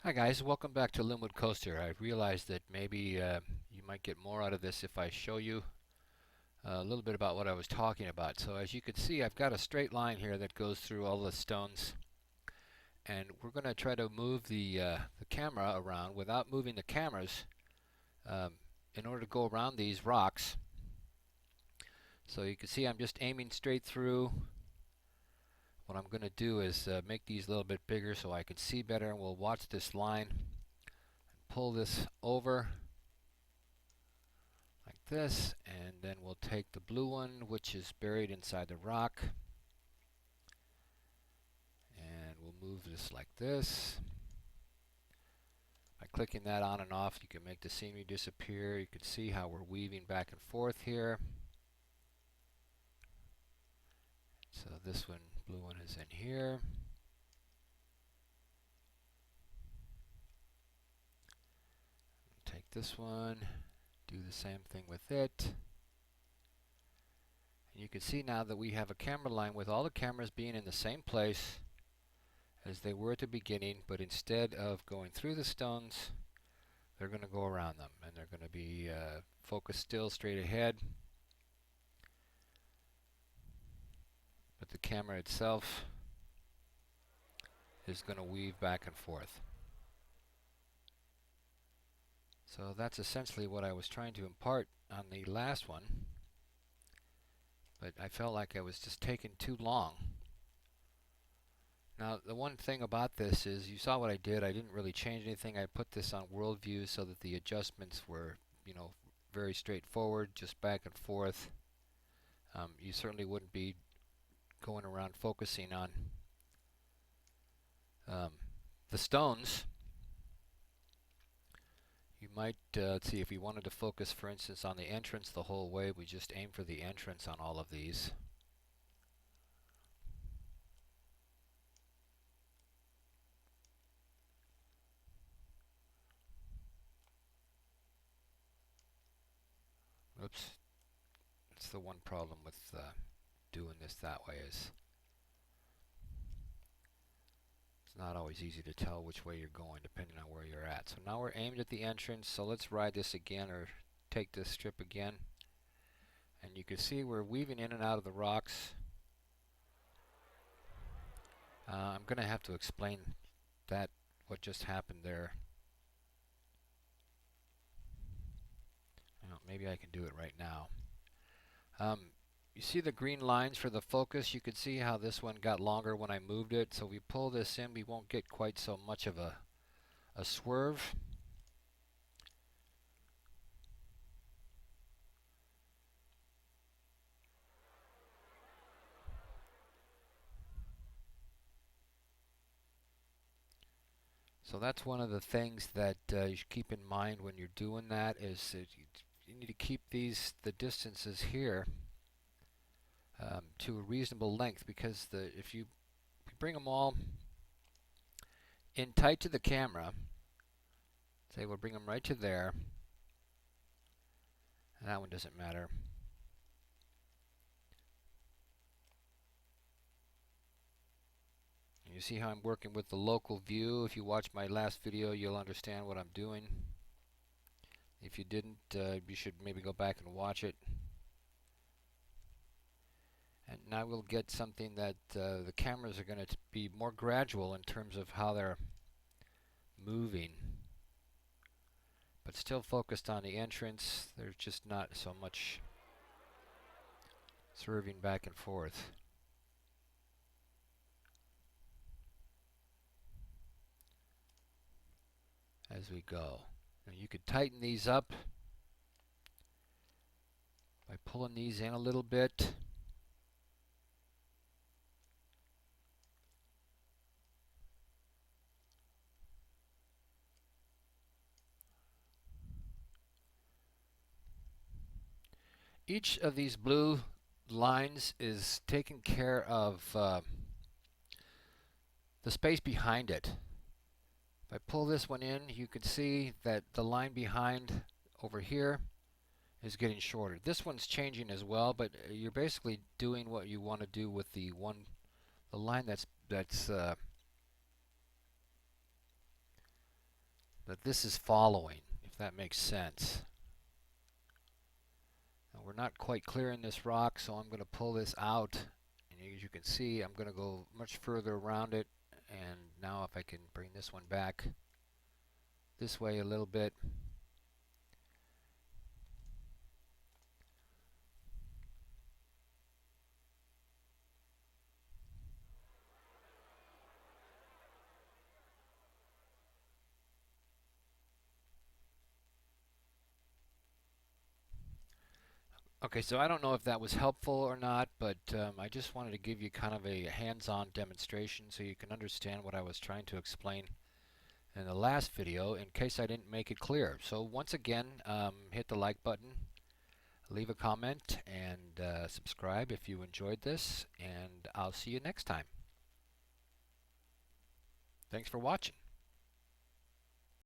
Hi guys, welcome back to LynwoodCoaster. I realized that maybe you might get more out of this if I show you a little bit about what I was talking about. So as you can see, I've got a straight line here that goes through all the stones, and we're going to try to move the camera around without moving the cameras um, in order to go around these rocks. So you can see I'm just aiming straight through. What I'm going to do is make these a little bit bigger so I can see better, and we'll watch this line and pull this over like this, and then we'll take the blue one, which is buried inside the rock, and we'll move this like this. By clicking that on and off, you can make the scenery disappear. You can see how we're weaving back and forth here. So this one, blue one, is in here. Take this one, do the same thing with it. And you can see now that we have a camera line with all the cameras being in the same place as they were at the beginning, but instead of going through the stones, they're going to go around them, and they're going to be focused still straight ahead. But the camera itself is going to weave back and forth. So that's essentially what I was trying to impart on the last one, but I felt like I was just taking too long. Now the one thing about this is, you saw what I did. I didn't really change anything. I put this on world view so that the adjustments were, very straightforward, just back and forth. You certainly wouldn't be going around focusing on the stones. You might see, if you wanted to focus, for instance, on the entrance the whole way, we just aim for the entrance on all of these. Oops, that's the one problem with doing this that way, is it's not always easy to tell which way you're going depending on where you're at. So now we're aimed at the entrance, so let's ride this again, or take this strip again. And you can see we're weaving in and out of the rocks. I'm going to have to explain what just happened there. Maybe I can do it right now. You see the green lines for the focus? You can see how this one got longer when I moved it. So we pull this in, we won't get quite so much of a swerve. So that's one of the things that you should keep in mind when you're doing that, is that you need to keep the distances here to a reasonable length, because if you bring them all in tight to the camera, say we'll bring them right to there, and that one doesn't matter. You see how I'm working with the local view. If you watch my last video, you'll understand what I'm doing. If you didn't, you should maybe go back and watch it. And now we'll get something that the cameras are going to be more gradual in terms of how they're moving, but still focused on the entrance. There's just not so much swerving back and forth. As we go. Now you could tighten these up by pulling these in a little bit. Each of these blue lines is taking care of the space behind it. If I pull this one in, you can see that the line behind over here is getting shorter. This one's changing as well, but you're basically doing what you want to do with the line that's that this is following, if that makes sense. Now, we're not quite clearing this rock, so I'm going to pull this out. And as you can see, I'm going to go much further around it. And now if I can bring this one back this way a little bit. Okay, so I don't know if that was helpful or not, but I just wanted to give you kind of a hands-on demonstration so you can understand what I was trying to explain in the last video in case I didn't make it clear. So once again, hit the like button, leave a comment, and subscribe if you enjoyed this, and I'll see you next time. Thanks for watching.